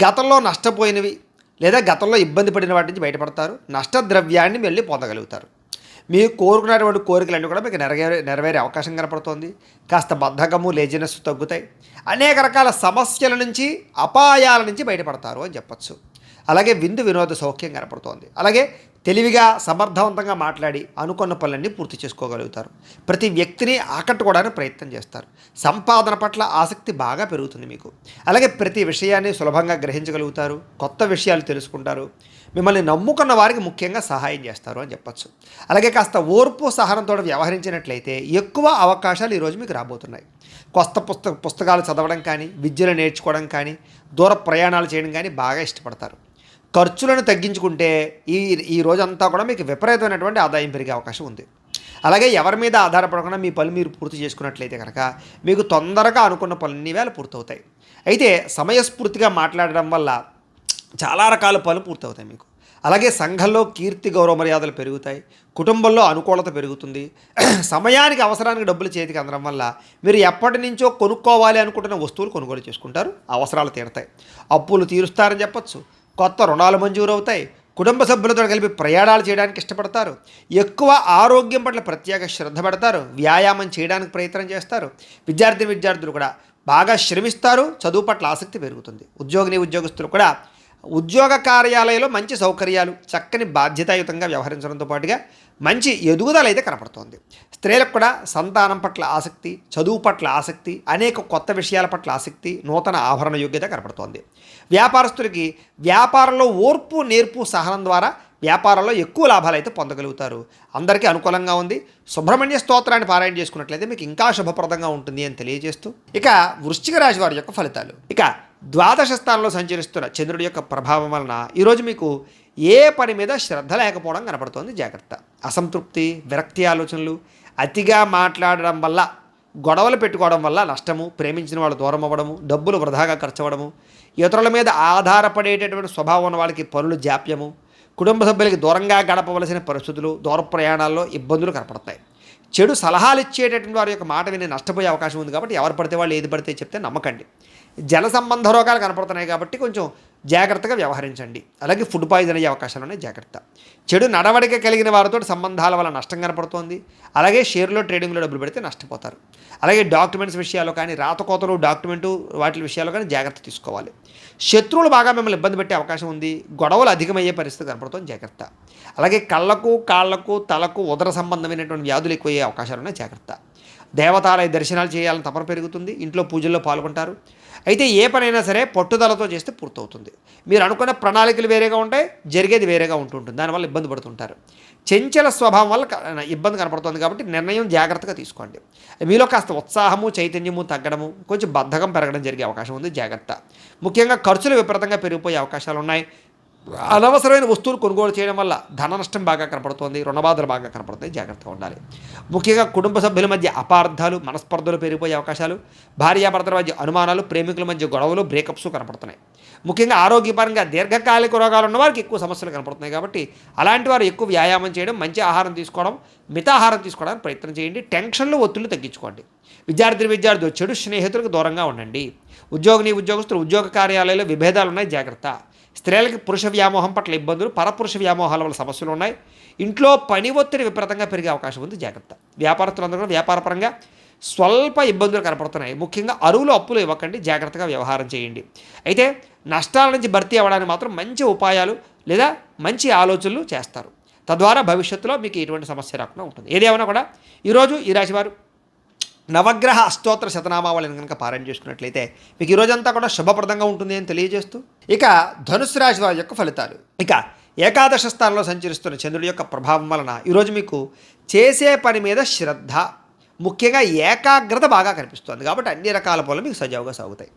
గతంలో నష్టపోయినవి లేదా గతంలో ఇబ్బంది పడిన వాటి నుంచి బయటపడతారు. నష్టద్రవ్యాన్ని వెళ్ళి పొందగలుగుతారు. మీరు కోరుకున్నటువంటి కోరికలన్నీ కూడా మీకు నెరవేరే అవకాశం కనపడుతోంది. కాస్త బద్ధకము, లేజినెస్ తగ్గుతాయి. అనేక రకాల సమస్యల నుంచి, అపాయాల నుంచి బయటపడతారు అని చెప్పచ్చు. అలాగే వినోద సౌఖ్యం కనపడుతోంది. అలాగే తెలివిగా, సమర్థవంతంగా మాట్లాడి అనుకున్న పనులన్నీ పూర్తి చేసుకోగలుగుతారు. ప్రతి వ్యక్తిని ఆకట్టుకోవడానికి ప్రయత్నం చేస్తారు. సంపాదన పట్ల ఆసక్తి బాగా పెరుగుతుంది మీకు. అలాగే ప్రతి విషయాన్ని సులభంగా గ్రహించగలుగుతారు. కొత్త విషయాలు తెలుసుకుంటారు. మిమ్మల్ని నమ్ముకున్న వారికి ముఖ్యంగా సహాయం చేస్తారు అని చెప్పచ్చు. అలాగే కాస్త ఓర్పు, సహనంతో వ్యవహరించినట్లయితే ఎక్కువ అవకాశాలు ఈరోజు మీకు రాబోతున్నాయి. కొత్త పుస్తకాలు చదవడం కానీ, విద్యను నేర్చుకోవడం కానీ, దూర ప్రయాణాలు చేయడం కానీ బాగా ఇష్టపడతారు. ఖర్చులను తగ్గించుకుంటే ఈ రోజంతా కూడా మీకు విపరీతమైనటువంటి ఆదాయం పెరిగే అవకాశం ఉంది. అలాగే ఎవరి మీద ఆధారపడకుండా మీ పనులు మీరు పూర్తి చేసుకున్నట్లయితే కనుక మీకు తొందరగా అనుకున్న పనులన్నీ వేళ పూర్తవుతాయి. అయితే సమయస్ఫూర్తిగా మాట్లాడడం వల్ల చాలా రకాల పనులు పూర్తవుతాయి మీకు. అలాగే సంఘంలో కీర్తి గౌరవ మర్యాదలు పెరుగుతాయి, కుటుంబంలో అనుకూలత పెరుగుతుంది. సమయానికి అవసరానికి డబ్బులు చేతికి అందడం వల్ల మీరు ఎప్పటి నుంచో కొనుక్కోవాలి అనుకుంటున్న వస్తువులు కొనుగోలు చేసుకుంటారు, అవసరాలు తీరుతాయి. అప్పులు తీరుస్తారని చెప్పచ్చు. కొత్త రుణాలు మంజూరు అవుతాయి. కుటుంబ సభ్యులతో కలిపి ప్రయాణాలు చేయడానికి ఇష్టపడతారు. ఎక్కువ ఆరోగ్యం పట్ల ప్రత్యేక శ్రద్ధ పెడతారు. వ్యాయామం చేయడానికి ప్రయత్నం చేస్తారు. విద్యార్థులు కూడా బాగా శ్రమిస్తారు. చదువు పట్ల ఆసక్తి పెరుగుతుంది. ఉద్యోగస్తులు కూడా ఉద్యోగ కార్యాలయంలో మంచి సౌకర్యాలు, చక్కని బాధ్యతాయుతంగా వ్యవహరించడంతో పాటుగా మంచి ఎదుగుదల అయితే కనపడుతోంది. స్త్రీలకు కూడా సంతానం పట్ల ఆసక్తి, చదువు పట్ల ఆసక్తి, అనేక కొత్త విషయాల పట్ల ఆసక్తి, నూతన ఆభరణ యోగ్యత కనపడుతోంది. వ్యాపారస్తులకి వ్యాపారంలో ఓర్పు, నేర్పు, సహనం ద్వారా వ్యాపారంలో ఎక్కువ లాభాలు అయితే పొందగలుగుతారు. అందరికీ అనుకూలంగా ఉంది. సుబ్రహ్మణ్య స్తోత్రాన్ని పారాయణ చేసుకున్నట్లయితే మీకు ఇంకా శుభప్రదంగా ఉంటుంది అని తెలియజేస్తూ, ఇక వృశ్చిక రాశి వారి యొక్క ఫలితాలు. ఇక ద్వాదశ స్థానంలో సంచరిస్తున్న చంద్రుడి యొక్క ప్రభావం వలన ఈరోజు మీకు ఏ పని మీద శ్రద్ధ లేకపోవడం కనపడుతోంది. జాగ్రత్త. అసంతృప్తి, విరక్తి ఆలోచనలు, అతిగా మాట్లాడడం వల్ల, గొడవలు పెట్టుకోవడం వల్ల నష్టము, ప్రేమించిన వాళ్ళు దూరం అవ్వడము, డబ్బులు వృధాగా ఖర్చు అవ్వడము, ఇతరుల మీద ఆధారపడేటటువంటి స్వభావం ఉన్న వాళ్ళకి పనులు జాప్యము, కుటుంబ సభ్యులకి దూరంగా గడపవలసిన పరిస్థితులు, దూర ప్రయాణాల్లో ఇబ్బందులు కనపడతాయి. చెడు సలహాలు ఇచ్చేటటువంటి వారి యొక్క మాట విని నష్టపోయే అవకాశం ఉంది. కాబట్టి ఎవరు పడితే వాళ్ళు ఏది పడితే చెప్తే నమ్మకండి. జల సంబంధ రోగాలు కనపడుతున్నాయి కాబట్టి కొంచెం జాగ్రత్తగా వ్యవహరించండి. అలాగే ఫుడ్ పాయిజన్ అయ్యే అవకాశాలు ఉన్నాయి. జాగ్రత్త. చెడు నడవడిక కలిగిన వారితో సంబంధాల వల్ల నష్టం కనపడుతోంది. అలాగే షేర్లో ట్రేడింగ్లో డబ్బులు పెడితే నష్టపోతారు. అలాగే డాక్యుమెంట్స్ విషయాల్లో కానీ, రాతకోతలు, డాక్యుమెంటు వాటి విషయాల్లో కానీ జాగ్రత్త తీసుకోవాలి. శత్రువులు బాగా మిమ్మల్ని ఇబ్బంది పెట్టే అవకాశం ఉంది. గొడవలు అధికమయ్యే పరిస్థితి కనపడుతుంది. జాగ్రత్త. అలాగే కళ్ళకు, కాళ్లకు, తలకు, ఉదర సంబంధమైనటువంటి వ్యాధులు ఎక్కువయ్యే అవకాశాలు ఉన్నాయి. జాగ్రత్త. దేవతాలయ దర్శనాలు చేయాలని తపన పెరుగుతుంది. ఇంట్లో పూజల్లో పాల్గొంటారు. అయితే ఏ పనైనా సరే పట్టుదలతో చేస్తే పూర్తవుతుంది. మీరు అనుకున్న ప్రణాళికలు వేరేగా ఉంటాయి, జరిగేది వేరేగా ఉంటుంటుంది. దానివల్ల ఇబ్బంది పడుతుంటారు. చంచల స్వభావం వల్ల ఇబ్బంది కనపడుతుంది. కాబట్టి నిర్ణయం జాగ్రత్తగా తీసుకోండి. మీలో కాస్త ఉత్సాహము, చైతన్యము తగ్గడము, కొంచెం బద్ధకం పెరగడం జరిగే అవకాశం ఉంది. జాగ్రత్త. ముఖ్యంగా ఖర్చులు విపరీతంగా పెరిగిపోయే అవకాశాలు ఉన్నాయి. అనవసరమైన వస్తువులు కొనుగోలు చేయడం వల్ల ధన నష్టం బాగా కనపడుతోంది. రుణబాధలు బాగా కనపడుతుంది. జాగ్రత్తగా ఉండాలి. ముఖ్యంగా కుటుంబ సభ్యుల మధ్య అపార్థాలు, మనస్పర్ధలు పెరిగిపోయే అవకాశాలు, భార్యాభర్తల మధ్య అనుమానాలు, ప్రేమికుల మధ్య గొడవలు, బ్రేకప్స్ కనపడుతున్నాయి. ముఖ్యంగా ఆరోగ్యపరంగా దీర్ఘకాలిక రోగాలు ఉన్న వారికి ఎక్కువ సమస్యలు కనపడుతున్నాయి. కాబట్టి అలాంటి వారు ఎక్కువ వ్యాయామం చేయడం, మంచి ఆహారం తీసుకోవడం, మితాహారం తీసుకోవడానికి ప్రయత్నం చేయండి. టెన్షన్లు, ఒత్తిళ్లు తగ్గించుకోండి. విద్యార్థులు చెడు స్నేహితులకు దూరంగా ఉండండి. ఉద్యోగస్తులు ఉద్యోగ కార్యాలయాల్లో విభేదాలు ఉన్నాయి. జాగ్రత్త. స్త్రీలకి పురుష వ్యామోహం పట్ల ఇబ్బందులు, పరపురుష వ్యామోహాల వల్ల సమస్యలు ఉన్నాయి. ఇంట్లో పని ఒత్తిడి విపరీతంగా పెరిగే అవకాశం ఉంది. జాగ్రత్త. వ్యాపారస్తులందరూ కూడా వ్యాపారపరంగా స్వల్ప ఇబ్బందులు కనపడుతున్నాయి. ముఖ్యంగా అరువులు, అప్పులు ఇవ్వకండి. జాగ్రత్తగా వ్యవహారం చేయండి. అయితే నష్టాల నుంచి భర్తీ అవ్వడానికి మాత్రం మంచి ఉపాయాలు లేదా మంచి ఆలోచనలు చేస్తారు. తద్వారా భవిష్యత్తులో మీకు ఎటువంటి సమస్య రాకుండా ఉంటుంది. ఏదేమైనా కూడా ఈరోజు ఈ రాశివారు నవగ్రహ అష్టోత్తర శతనామావళిని కనుక పారాయణ చేసుకున్నట్లయితే మీకు ఈరోజంతా కూడా శుభప్రదంగా ఉంటుంది అని తెలియజేస్తూ, ఇక ధనుస్సు రాశి వారి యొక్క ఫలితాలు. ఇక ఏకాదశ స్థానంలో సంచరిస్తున్న చంద్రుడి యొక్క ప్రభావం వలన ఈరోజు మీకు చేసే పని మీద శ్రద్ధ, ముఖ్యంగా ఏకాగ్రత బాగా కనిపిస్తుంది. కాబట్టి అన్ని రకాల పనులు మీకు సజావుగా సాగుతాయి.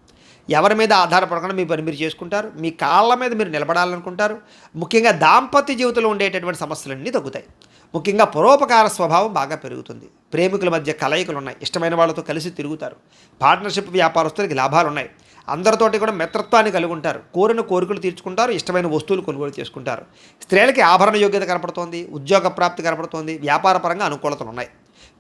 ఎవరి మీద ఆధారపడకుండా మీ పని మీరు చేసుకుంటారు. మీ కాళ్ళ మీద మీరు నిలబడాలనుకుంటారు. ముఖ్యంగా దాంపత్య జీవితంలో ఉండేటటువంటి సమస్యలన్నీ తగ్గుతాయి. ముఖ్యంగా పరోపకార స్వభావం బాగా పెరుగుతుంది. ప్రేమికుల మధ్య కలయికలు ఉన్నాయి. ఇష్టమైన వాళ్ళతో కలిసి తిరుగుతారు. పార్ట్నర్షిప్ వ్యాపారస్తులకి లాభాలు ఉన్నాయి. అందరితోటి కూడా మిత్రత్వాన్ని కలిగి ఉంటారు. కోరిన కోరికలు తీర్చుకుంటారు. ఇష్టమైన వస్తువులు కొనుగోలు చేసుకుంటారు. స్త్రీలకి ఆభరణ యోగ్యత కనపడుతోంది. ఉద్యోగ ప్రాప్తి కనపడుతోంది. వ్యాపారపరంగా అనుకూలతలు ఉన్నాయి.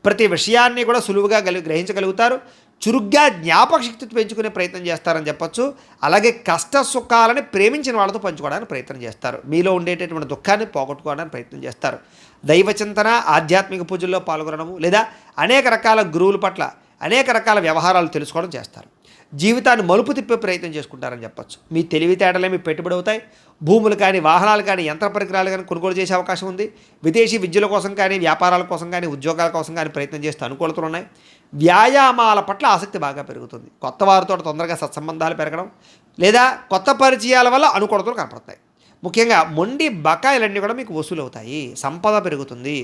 ప్రతి విషయాన్ని కూడా సులువుగా గ్రహించగలుగుతారు. చురుగ్గా జ్ఞాపక శక్తి పెంచుకునే ప్రయత్నం చేస్తారని చెప్పొచ్చు. అలాగే కష్ట సుఖాలని ప్రేమించిన వాళ్ళతో పంచుకోవడానికి ప్రయత్నం చేస్తారు. మీలో ఉండేటటువంటి దుఃఖాన్ని పోగొట్టుకోవడానికి ప్రయత్నం చేస్తారు. దైవచింతన, ఆధ్యాత్మిక పూజల్లో పాల్గొనడము లేదా అనేక రకాల గురువుల పట్ల అనేక రకాల వ్యవహారాలు తెలుసుకోవడం చేస్తారు. జీవితాన్ని మలుపు తిప్పే ప్రయత్నం చేసుకుంటారని చెప్పొచ్చు. మీ తెలివితేటలే మీ పెట్టుబడి అవుతాయి. భూములు కానీ, వాహనాలు కానీ, యంత్ర పరికరాలు కానీ కొనుగోలు చేసే అవకాశం ఉంది. విదేశీ విద్యల కోసం కానీ, వ్యాపారాల కోసం కానీ, ఉద్యోగాల కోసం కానీ ప్రయత్నం చేస్తూ అనుకూలతలు ఉన్నాయి. వ్యాయామాల పట్ల ఆసక్తి బాగా పెరుగుతుంది. కొత్త వారితో తొందరగా సత్సంబంధాలు పెరగడం లేదా కొత్త పరిచయాల వల్ల అనుకూలతలు కనపడతాయి. ముఖ్యంగా మొండి బకాయిలన్నీ కూడా మీకు వసూలు అవుతాయి. సంపద పెరుగుతుంది.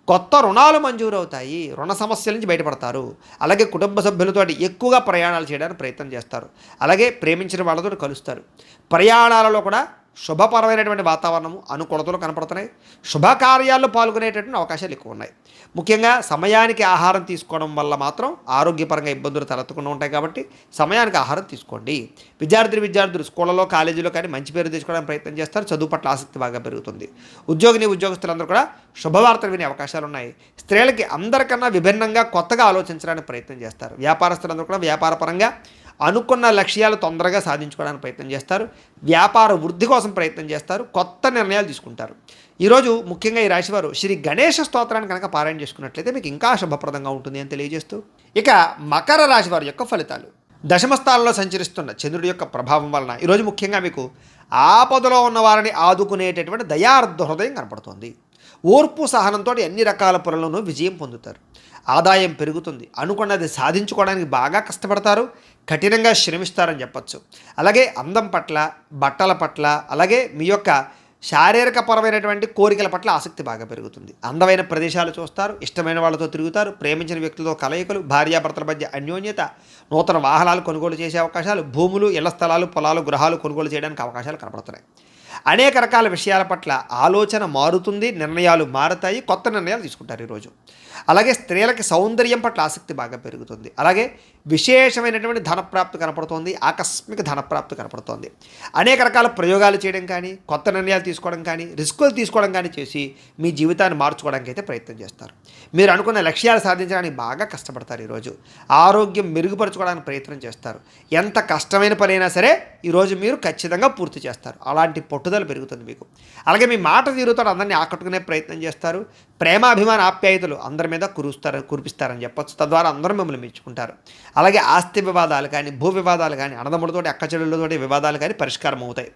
కొత్త రుణాలు మంజూరు అవుతాయి. రుణ సమస్యల నుంచి బయటపడతారు. అలాగే కుటుంబ సభ్యులతో ఎక్కువగా ప్రయాణాలు చేయడానికి ప్రయత్నం చేస్తారు. అలాగే ప్రేమించిన వాళ్ళతో కలుస్తారు. ప్రయాణాలలో కూడా శుభపరమైనటువంటి వాతావరణము, అనుకూలతలు కనపడుతున్నాయి. శుభకార్యాల్లో పాల్గొనేటటువంటి అవకాశాలు ఎక్కువ ఉన్నాయి. ముఖ్యంగా సమయానికి ఆహారం తీసుకోవడం వల్ల మాత్రం ఆరోగ్యపరంగా ఇబ్బందులు తలెత్తకుండా ఉంటాయి. కాబట్టి సమయానికి ఆహారం తీసుకోండి. విద్యార్థులు స్కూళ్ళలో, కాలేజీలో కానీ మంచి పేరు తెచ్చుకోవడానికి ప్రయత్నం చేస్తారు. చదువు పట్ల ఆసక్తి బాగా పెరుగుతుంది. ఉద్యోగస్తులందరూ కూడా శుభవార్తలు వినే అవకాశాలు ఉన్నాయి. స్త్రీలకి అందరికన్నా విభిన్నంగా కొత్తగా ఆలోచించడానికి ప్రయత్నం చేస్తారు. వ్యాపారస్తులందరూ కూడా వ్యాపారపరంగా అనుకున్న లక్ష్యాలు తొందరగా సాధించుకోవడానికి ప్రయత్నం చేస్తారు. వ్యాపార వృద్ధి కోసం ప్రయత్నం చేస్తారు. కొత్త నిర్ణయాలు తీసుకుంటారు. ఈరోజు ముఖ్యంగా ఈ రాశివారు శ్రీ గణేష స్తోత్రాన్ని కనుక పారాయణ చేసుకున్నట్లయితే మీకు ఇంకా శుభప్రదంగా ఉంటుంది అని తెలియజేస్తూ, ఇక మకర రాశి వారి యొక్క ఫలితాలు. దశమ స్థానంలో సంచరిస్తున్న చంద్రుడి యొక్క ప్రభావం వలన ఈరోజు ముఖ్యంగా మీకు ఆపదలో ఉన్న వారిని ఆదుకునేటటువంటి దయార్ధ హృదయం కనపడుతుంది. ఓర్పు సహనంతో అన్ని రకాల పనులను విజయం పొందుతారు. ఆదాయం పెరుగుతుంది. అనుకున్నది సాధించుకోవడానికి బాగా కష్టపడతారు. కఠినంగా శ్రమిస్తారని చెప్పచ్చు. అలాగే అందం పట్ల, బట్టల పట్ల, అలాగే మీ యొక్క శారీరకపరమైనటువంటి కోరికల పట్ల ఆసక్తి బాగా పెరుగుతుంది. అందమైన ప్రదేశాలు చూస్తారు. ఇష్టమైన వాళ్ళతో తిరుగుతారు. ప్రేమించిన వ్యక్తులతో కలయికలు, భార్యాభర్తల మధ్య అన్యోన్యత, నూతన వాహనాలు కొనుగోలు చేసే అవకాశాలు, భూములు, ఇళ్ల స్థలాలు, పొలాలు, గృహాలు కొనుగోలు చేయడానికి అవకాశాలు కనపడుతున్నాయి. అనేక రకాల విషయాల పట్ల ఆలోచన మారుతుంది. నిర్ణయాలు మారుతాయి. కొత్త నిర్ణయాలు తీసుకుంటారు ఈరోజు. అలాగే స్త్రీలకి సౌందర్యం పట్ల ఆసక్తి బాగా పెరుగుతుంది. అలాగే విశేషమైనటువంటి ధనప్రాప్తి కనపడుతోంది. ఆకస్మిక ధనప్రాప్తి కనపడుతోంది. అనేక రకాల ప్రయోగాలు చేయడం కానీ, కొత్త నిర్ణయాలు తీసుకోవడం కానీ, రిస్కులు తీసుకోవడం కానీ చేసి మీ జీవితాన్ని మార్చుకోవడానికి అయితే ప్రయత్నం చేస్తారు. మీరు అనుకున్న లక్ష్యాలు సాధించడానికి బాగా కష్టపడతారు. ఈరోజు ఆరోగ్యం మెరుగుపరచుకోవడానికి ప్రయత్నం చేస్తారు. ఎంత కష్టమైన పనైనా సరే ఈరోజు మీరు ఖచ్చితంగా పూర్తి చేస్తారు. అలాంటి పట్టుదల పెరుగుతుంది మీకు. అలాగే మీ మాట తీరుతో అందరినీ ఆకట్టుకునే ప్రయత్నం చేస్తారు. ప్రేమాభిమాన ఆప్యాయతలు అందరి మీద కురిపిస్తారని చెప్పచ్చు. తద్వారా అందరూ మిమ్మల్ని మెచ్చుకుంటారు. అలాగే ఆస్తి వివాదాలు కానీ, భూ వివాదాలు కానీ, అన్నదమ్ములతోటి, అక్కచెల్లెళ్ళతోటి వివాదాలు కానీ పరిష్కారం అవుతాయి.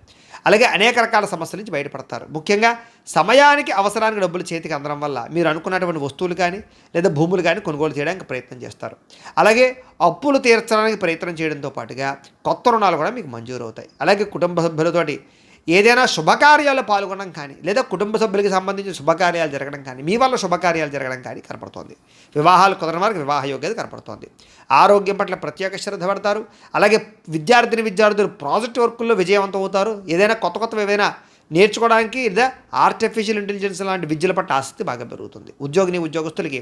అలాగే అనేక రకాల సమస్యల నుంచి బయటపడతారు. ముఖ్యంగా సమయానికి అవసరానికి డబ్బులు చేతికి అందడం వల్ల మీరు అనుకున్నటువంటి వస్తువులు కానీ లేదా భూములు కానీ కొనుగోలు చేయడానికి ప్రయత్నం చేస్తారు. అలాగే అప్పులు తీర్చడానికి ప్రయత్నం చేయడంతో పాటుగా కొత్త రుణాలు కూడా మీకు మంజూరు అవుతాయి. అలాగే కుటుంబ సభ్యులతోటి ఏదైనా శుభకార్యాలు పాల్గొనడం కానీ లేదా కుటుంబ సభ్యులకి సంబంధించిన శుభకార్యాలు జరగడం కానీ, మీ వల్ల శుభకార్యాలు జరగడం కానీ కనపడుతోంది. వివాహాలు కుదరని వారికి వివాహ యోగ్యత కనపడుతోంది. ఆరోగ్యం పట్ల ప్రత్యేక శ్రద్ధ పడతారు. అలాగే విద్యార్థులు ప్రాజెక్ట్ వర్కుల్లో విజయవంతం అవుతారు. ఏదైనా కొత్త ఏవైనా నేర్చుకోవడానికి లేదా ఆర్టిఫిషియల్ ఇంటెలిజెన్స్ లాంటి విద్యల పట్ల ఆసక్తి బాగా పెరుగుతుంది. ఉద్యోగస్తులకి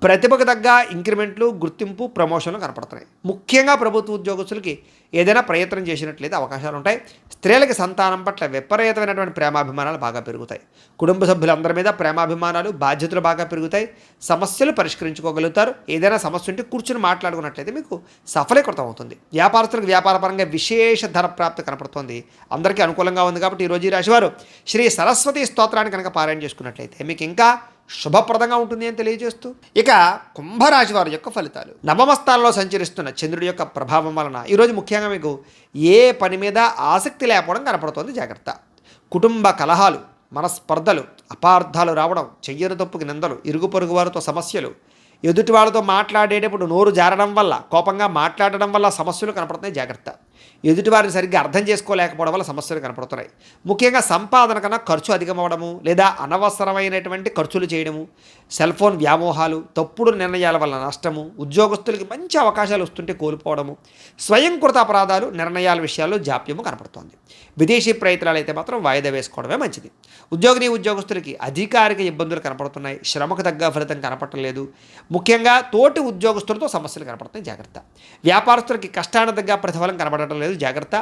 ప్రతిభకు తగ్గ ఇంక్రిమెంట్లు, గుర్తింపు, ప్రమోషన్లు కనపడుతున్నాయి. ముఖ్యంగా ప్రభుత్వ ఉద్యోగస్తులకి ఏదైనా ప్రయత్నం చేసినట్లయితే అవకాశాలు ఉంటాయి. స్త్రీలకి సంతానం పట్ల విపరీతమైనటువంటి ప్రేమాభిమానాలు బాగా పెరుగుతాయి. కుటుంబ సభ్యులందరి మీద ప్రేమాభిమానాలు, బాధ్యతలు బాగా పెరుగుతాయి. సమస్యలు పరిష్కరించుకోగలుగుతారు. ఏదైనా సమస్య ఉంటే కూర్చుని మాట్లాడుకున్నట్లయితే మీకు సఫలీకృతం అవుతుంది. వ్యాపారస్తులకు వ్యాపారపరంగా విశేష ధన ప్రాప్తి కనపడుతుంది. అందరికీ అనుకూలంగా ఉంది. కాబట్టి ఈరోజు ఈ రాశివారు శ్రీ సరస్వతి స్తోత్రాన్ని కనుక పారాయణ చేసుకున్నట్లయితే మీకు ఇంకా శుభప్రదంగా ఉంటుంది అని తెలియజేస్తూ, ఇక కుంభరాశి వారి యొక్క ఫలితాలు. నవమ స్థానంలో సంచరిస్తున్న చంద్రుడి యొక్క ప్రభావం వలన ఈరోజు ముఖ్యంగా మీకు ఏ పని మీద ఆసక్తి లేకపోవడం కనపడుతోంది. జాగ్రత్త. కుటుంబ కలహాలు, మనస్పర్ధలు, అపార్థాలు రావడం, చెయ్యని తప్పుకి నిందలు, ఇరుగు పొరుగు వారితో సమస్యలు, ఎదుటి వాళ్ళతో మాట్లాడేటప్పుడు నోరు జారడం వల్ల, కోపంగా మాట్లాడడం వల్ల సమస్యలు కనపడుతున్నాయి. జాగ్రత్త. ఎదుటివారిని సరిగ్గా అర్థం చేసుకోలేకపోవడం వల్ల సమస్యలు కనపడుతున్నాయి. ముఖ్యంగా సంపాదన కన్నా ఖర్చు అధికమవడము లేదా అనవసరమైనటువంటి ఖర్చులు చేయడము, సెల్ ఫోన్ వ్యామోహాలు, తప్పుడు నిర్ణయాల వల్ల నష్టము, ఉద్యోగస్తులకి మంచి అవకాశాలు వస్తుంటే కోల్పోవడము, స్వయంకృత అపరాధాలు, నిర్ణయాల విషయాల్లో జాప్యము కనపడుతోంది. విదేశీ ప్రయత్నాలు అయితే మాత్రం వాయిదా వేసుకోవడమే మంచిది. ఉద్యోగస్తులకి అధికారిక ఇబ్బందులు కనపడుతున్నాయి. శ్రమకు తగ్గ ఫలితం కనపడటం లేదు. ముఖ్యంగా తోటి ఉద్యోగస్తులతో సమస్యలు కనపడుతున్నాయి. జాగ్రత్త. వ్యాపారస్తులకి కష్టానికి తగ్గ ప్రతిఫలం కనపడటం లేదు. జాగ్రత్త.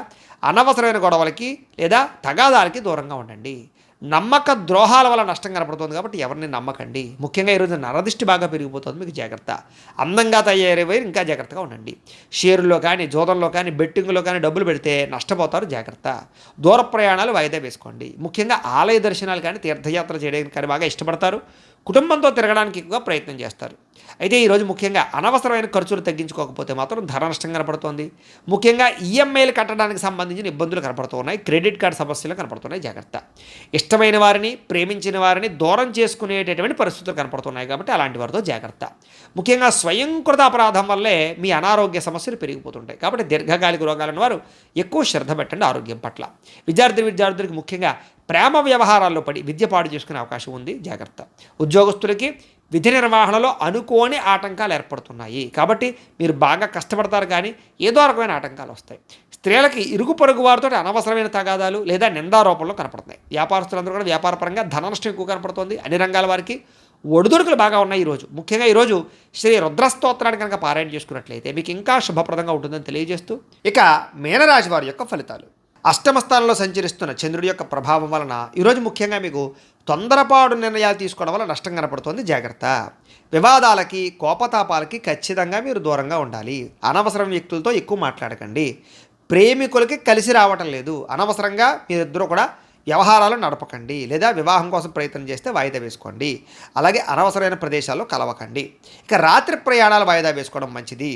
అనవసరమైన గొడవలకి లేదా తగాదాలకి దూరంగా ఉండండి. నమ్మక ద్రోహాల వల్ల నష్టం కనపడుతుంది. కాబట్టి ఎవరిని నమ్మకండి. ముఖ్యంగా ఈరోజు నరదిష్టి బాగా పెరిగిపోతుంది. మీకు జాగ్రత్త. అందంగా తయారై ఇంకా జాగ్రత్తగా ఉండండి. షేరుల్లో కానీ, జోదంలో కానీ, బెట్టింగ్లో కానీ డబ్బులు పెడితే నష్టపోతారు. జాగ్రత్త. దూర ప్రయాణాలు వాయిదా వేసుకోండి. ముఖ్యంగా ఆలయ దర్శనాలు కానీ, తీర్థయాత్ర చేయడానికి కానీ బాగా ఇష్టపడతారు. కుటుంబంతో తిరగడానికి ఎక్కువగా ప్రయత్నం చేస్తారు. అయితే ఈరోజు ముఖ్యంగా అనవసరమైన ఖర్చులు తగ్గించుకోకపోతే మాత్రం ధర నష్టం కనపడుతోంది. ముఖ్యంగా ఈఎంఐలు కట్టడానికి సంబంధించిన ఇబ్బందులు కనపడుతున్నాయి. క్రెడిట్ కార్డు సమస్యలు కనపడుతున్నాయి. జాగ్రత్త. ఇష్టమైన వారిని, ప్రేమించిన వారిని దూరం చేసుకునేటటువంటి పరిస్థితులు కనపడుతున్నాయి. కాబట్టి అలాంటి వారితో జాగ్రత్త. ముఖ్యంగా స్వయంకృత అపరాధం వల్లే మీ అనారోగ్య సమస్యలు పెరిగిపోతుంటాయి. కాబట్టి దీర్ఘకాలిక రోగాలను వారు ఎక్కువ శ్రద్ధ పెట్టండి ఆరోగ్యం పట్ల. విద్యార్థులకి ముఖ్యంగా ప్రేమ వ్యవహారాల్లో పడి విద్య పాడు చేసుకునే అవకాశం ఉంది. జాగ్రత్త. ఉద్యోగస్తులకి విధి నిర్వహణలో అనుకోని ఆటంకాలు ఏర్పడుతున్నాయి. కాబట్టి మీరు బాగా కష్టపడతారు కానీ ఏదో రకమైన ఆటంకాలు వస్తాయి. స్త్రీలకి ఇరుగు పొరుగు వారితో అనవసరమైన తగాదాలు లేదా నిందారోపణలు కనపడుతున్నాయి. వ్యాపారస్తులందరూ కూడా వ్యాపారపరంగా ధన నష్టం ఎక్కువ కనపడుతుంది. అన్ని రంగాల వారికి ఒడిదుడుకులు బాగా ఉన్నాయి ఈరోజు. ముఖ్యంగా ఈరోజు శ్రీ రుద్రస్తోత్రాన్ని కనుక పారాయణ చేసుకున్నట్లయితే మీకు ఇంకా శుభప్రదంగా ఉంటుందని తెలియజేస్తూ, ఇక మీనరాశి వారి యొక్క ఫలితాలు. అష్టమ స్థానంలో సంచరిస్తున్న చంద్రుడి యొక్క ప్రభావం వలన ఈరోజు ముఖ్యంగా మీకు తొందరపాటు నిర్ణయాలు తీసుకోవడం వల్ల నష్టం కనపడుతుంది. జాగ్రత్త. వివాదాలకి కోపతాపాలకి ఖచ్చితంగా మీరు దూరంగా ఉండాలి. అనవసరం వ్యక్తులతో ఎక్కువ మాట్లాడకండి. ప్రేమికులకి కలిసి రావటం లేదు. అనవసరంగా మీరిద్దరూ కూడా వ్యవహారాలు నడపకండి. లేదా వివాహం కోసం ప్రయత్నం చేస్తే వాయిదా వేసుకోండి. అలాగే అనవసరమైన ప్రదేశాల్లో కలవకండి. ఇక రాత్రి ప్రయాణాలు వాయిదా వేసుకోవడం మంచిది.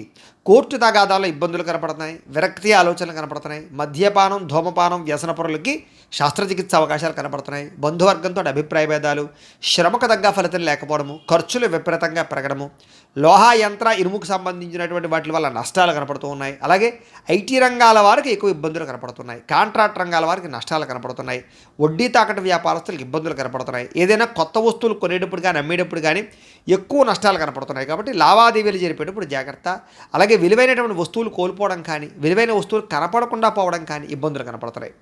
కోర్టు తగాదాల్లో ఇబ్బందులు కనపడుతున్నాయి. విరక్తి ఆలోచనలు కనపడుతున్నాయి. మద్యపానం, ధూమపానం, వ్యసనపరులకి శస్త్రచికిత్స అవకాశాలు కనపడుతున్నాయి. బంధువర్గంతో అభిప్రాయ భేదాలు, శ్రమకు తగ్గ ఫలితం లేకపోవడము, ఖర్చులు విపరీతంగా పెరగడము, లోహ యంత్ర ఇనుముకు సంబంధించినటువంటి వాటి వల్ల నష్టాలు కనపడుతూ ఉన్నాయి. అలాగే ఐటీ రంగాల వారికి ఎక్కువ ఇబ్బందులు కనపడుతున్నాయి. కాంట్రాక్ట్ రంగాల వారికి నష్టాలు కనపడుతున్నాయి. వడ్డీ తాకట్టు వ్యాపారస్తులకు ఇబ్బందులు కనపడుతున్నాయి. ఏదైనా కొత్త వస్తువులు కొనేటప్పుడు కానీ అమ్మేటప్పుడు కానీ ఎక్కువ నష్టాలు కనపడుతున్నాయి. కాబట్టి లావాదేవీలు జరిపేటప్పుడు జాగ్రత్త. అలాగే విలువైనటువంటి వస్తువులు కోల్పోవడం కానీ విలువైన వస్తువులు కనపడకుండా పోవడం కానీ ఇబ్బందులు కనపడుతున్నాయి.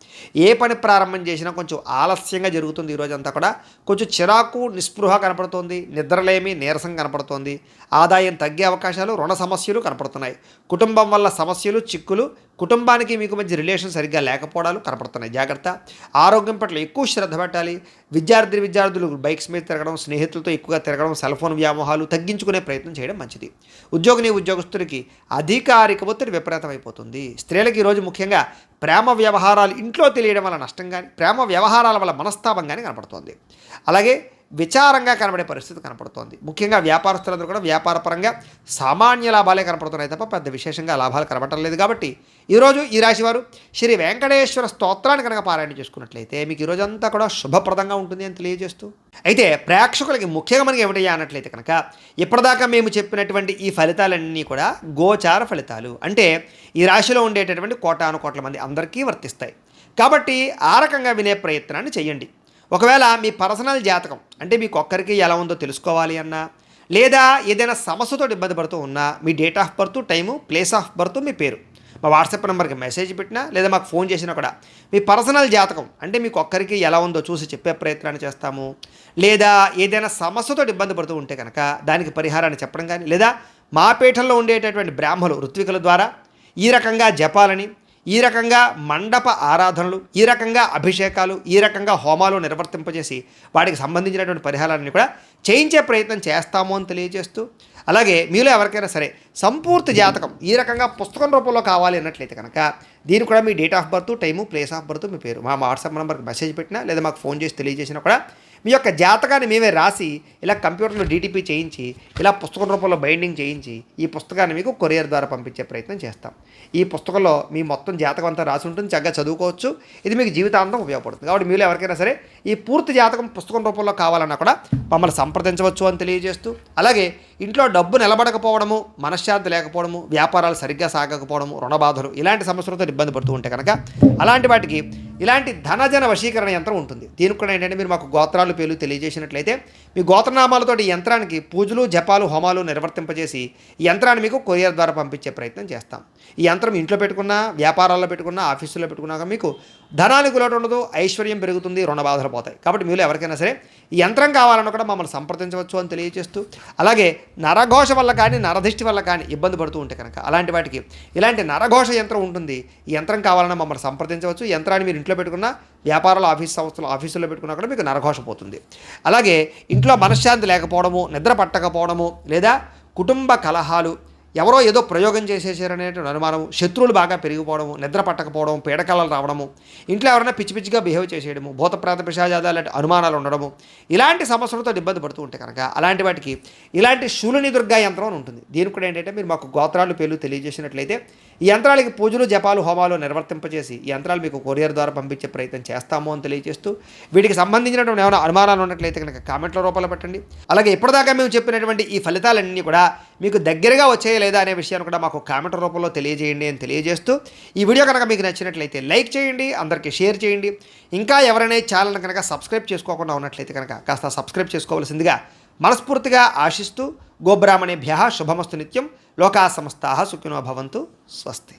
ఏ పని ప్రారంభం చేసినా కొంచెం ఆలస్యంగా జరుగుతుంది. ఈరోజంతా కూడా కొంచెం చిరాకు, నిస్పృహ కనపడుతోంది. నిద్రలేమి, నీరసం కనపడుతోంది. ఆదాయం తగ్గే అవకాశాలు, రుణ సమస్యలు కనపడుతున్నాయి. కుటుంబం వల్ల సమస్యలు, చిక్కులు, కుటుంబానికి మీకు మధ్య రిలేషన్ సరిగ్గా లేకపోవడాలు కనపడుతున్నాయి. జాగ్రత్త. ఆరోగ్యం పట్ల ఎక్కువ శ్రద్ధ పెట్టాలి. విద్యార్థులు బైక్స్ మీద తిరగడం, స్నేహితులతో ఎక్కువగా తిరగడం, సెల్ ఫోన్ వ్యామోహాలు తగ్గించుకునే ప్రయత్నం చేయడం మంచిది. ఉద్యోగస్తులకి అధికారిక ఒత్తిడి విపరీతమైపోతుంది. స్త్రీలకు ఈరోజు ముఖ్యంగా ప్రేమ వ్యవహారాలు ఇంట్లో తెలియడం వల్ల నష్టం కానీ, ప్రేమ వ్యవహారాల వల్ల మనస్తాపం కానీ కనపడుతోంది. అలాగే విచారంగా కనబడే పరిస్థితి కనపడుతోంది. ముఖ్యంగా వ్యాపారస్తులందరూ కూడా వ్యాపారపరంగా సామాన్య లాభాలే కనపడుతున్నాయి తప్ప పెద్ద విశేషంగా లాభాలు కనబడటం లేదు. కాబట్టి ఈరోజు ఈ రాశివారు శ్రీ వెంకటేశ్వర స్తోత్రాన్ని కనుక పారాయణ చేసుకున్నట్లయితే మీకు ఈరోజంతా కూడా శుభప్రదంగా ఉంటుంది అని తెలియజేస్తూ, అయితే ప్రేక్షకులకి ముఖ్యంగా మనకి ఏమిటయ్యా అన్నట్లయితే కనుక ఇప్పటిదాకా మేము చెప్పినటువంటి ఈ ఫలితాలన్నీ కూడా గోచార ఫలితాలు. అంటే ఈ రాశిలో ఉండేటటువంటి కోటాను కోట్ల మంది అందరికీ వర్తిస్తాయి. కాబట్టి ఆ రకంగా వినే ప్రయత్నాన్ని చేయండి. ఒకవేళ మీ పర్సనల్ జాతకం అంటే మీకు ఒక్కరికి ఎలా ఉందో తెలుసుకోవాలి అన్నా, లేదా ఏదైనా సమస్యతో ఇబ్బంది పడుతూ ఉన్నా మీ date of birth, time, place of birth, మీ పేరు మా వాట్సాప్ నెంబర్కి మెసేజ్ పెట్టినా లేదా మాకు ఫోన్ చేసినా కూడా మీ పర్సనల్ జాతకం అంటే మీకు ఒక్కరికి ఎలా ఉందో చూసి చెప్పే ప్రయత్నాన్ని చేస్తాము. లేదా ఏదైనా సమస్యతో ఇబ్బంది పడుతూ ఉంటే కనుక దానికి పరిహారాన్ని చెప్పడం కానీ, లేదా మా పీఠంలో ఉండేటటువంటి బ్రాహ్మలు ఋత్వికుల ద్వారా ఈ రకంగా జపాలని, ఈ రకంగా మండప ఆరాధనలు, ఈ రకంగా అభిషేకాలు, ఈ రకంగా హోమాలు నిర్వర్తింపజేసి వాటికి సంబంధించినటువంటి పరిహారాన్ని కూడా చేయించే ప్రయత్నం చేస్తాము అని తెలియజేస్తూ, అలాగే మీలో ఎవరికైనా సరే సంపూర్తి జాతకం ఈ రకంగా పుస్తకం రూపంలో కావాలి అన్నట్లయితే కనుక దీనికి కూడా మీ date of birth, time, place of birth, మీ పేరు మా వాట్సాప్ నెంబర్కి మెసేజ్ పెట్టినా లేదా మాకు ఫోన్ చేసి తెలియజేసినా కూడా మీ యొక్క జాతకాన్ని మేమే రాసి ఇలా కంప్యూటర్లో డీటీపీ చేయించి ఇలా పుస్తకం రూపంలో బైండింగ్ చేయించి ఈ పుస్తకాన్ని మీకు కొరియర్ ద్వారా పంపించే ప్రయత్నం చేస్తాం. ఈ పుస్తకంలో మీ మొత్తం జాతకం అంతా రాసి ఉంటుంది. చక్కగా చదువుకోవచ్చు. ఇది మీకు జీవితాంతం ఉపయోగపడుతుంది. కాబట్టి మీలో ఎవరికైనా సరే ఈ పూర్తి జాతకం పుస్తకం రూపంలో కావాలన్నా కూడా మమ్మల్ని సంప్రదించవచ్చు అని తెలియజేస్తూ, అలాగే ఇంట్లో డబ్బు నిలబడకపోవడము, మనశ్శాంతి లేకపోవడము, వ్యాపారాలు సరిగ్గా సాగకపోవడము, రుణబాధలు ఇలాంటి సమస్యలతో ఇబ్బంది పడుతూ ఉంటే కనుక అలాంటి వాటికి ఇలాంటి ధనజన వశీకరణ యంత్రం ఉంటుంది. దీనికి కూడా ఏంటంటే మీరు మాకు గోత్రాలు పేర్లు తెలియజేసినట్లయితే మీ గోత్రనామాలతో ఈ యంత్రానికి పూజలు, జపాలు, హోమాలు నిర్వర్తింపజేసి ఈ యంత్రాన్ని మీకు కొరియర్ ద్వారా పంపించే ప్రయత్నం చేస్తాం. ఈ యంత్రం ఇంట్లో పెట్టుకున్నా, వ్యాపారాల్లో పెట్టుకున్నా, ఆఫీసులో పెట్టుకున్నాక మీకు ధనానికి లోటు ఉండదు, ఐశ్వర్యం పెరుగుతుంది, రుణబాధలు పోతాయి. కాబట్టి మీరు ఎవరికైనా సరే ఈ యంత్రం కావాలన్నా కూడా మమ్మల్ని సంప్రదించవచ్చు అని తెలియజేస్తూ, అలాగే నరఘోష వల్ల కానీ నరదిష్టి వల్ల కానీ ఇబ్బంది పడుతూ ఉంటే కనుక అలాంటి వాటికి ఇలాంటి నరఘోష యంత్రం ఉంటుంది. ఈ యంత్రం కావాలన్నా మమ్మల్ని సంప్రదించవచ్చు. యంత్రాన్ని మీరు ఇంట్లో పెట్టుకున్న, వ్యాపారాలు, ఆఫీసుల్లో పెట్టుకున్నా కూడా మీకు నరఘోష పోతుంది. అలాగే ఇంట్లో మనశ్శాంతి లేకపోవడము, నిద్ర పట్టకపోవడము, లేదా కుటుంబ కలహాలు, ఎవరో ఏదో ప్రయోగం చేసేసారనేటువంటి అనుమానము, శత్రువులు బాగా పెరిగిపోవడము, నిద్ర పట్టకపోవడం, పీడకలలు రావడము, ఇంట్లో ఎవరైనా పిచ్చి పిచ్చిగా బిహేవ్ చేసేయడము, భూతప్రేత పిశాచాలు లాంటి అనుమానాలు ఉండడము, ఇలాంటి సమస్యలతో ఇబ్బంది పడుతూ ఉంటే కనుక అలాంటి వాటికి ఇలాంటి శూలిని దుర్గా యంత్రం అని ఉంటుంది. దీనికి కూడా ఏంటంటే మీరు మాకు గోత్రాలు పేర్లు తెలియజేసినట్లయితే ఈ యంత్రాలకి పూజలు, జపాలు, హోమాలు నిర్వర్తింపజేసి ఈ యంత్రాలు మీకు కొరియర్ ద్వారా పంపించే ప్రయత్నం చేస్తాము అని తెలియజేస్తూ, వీటికి సంబంధించినటువంటి ఏమైనా అనుమానాలు ఉన్నట్లయితే కనుక కామెంట్ల రూపంలో పెట్టండి. అలాగే ఇప్పటిదాకా మేము చెప్పినటువంటి ఈ ఫలితాలన్నీ కూడా మీకు దగ్గరగా వచ్చాయా లేదా అనే విషయాన్ని కూడా మాకు కామెంట్ రూపంలో తెలియజేయండి అని తెలియజేస్తూ, ఈ వీడియో కనుక మీకు నచ్చినట్లయితే లైక్ చేయండి, అందరికీ షేర్ చేయండి. ఇంకా ఎవరైనా ఛానల్ కనుక సబ్స్క్రైబ్ చేసుకోకుండా ఉన్నట్లయితే కనుక కాస్త సబ్స్క్రైబ్ చేసుకోవాల్సిందిగా మనస్ఫూర్తిగా ఆశిస్తూ గోబ్రాహ్మణేభ్యः శుభమస్తు నిత్యం. లోకా సమస్తాః సుఖినో భవంతు. స్వస్తి.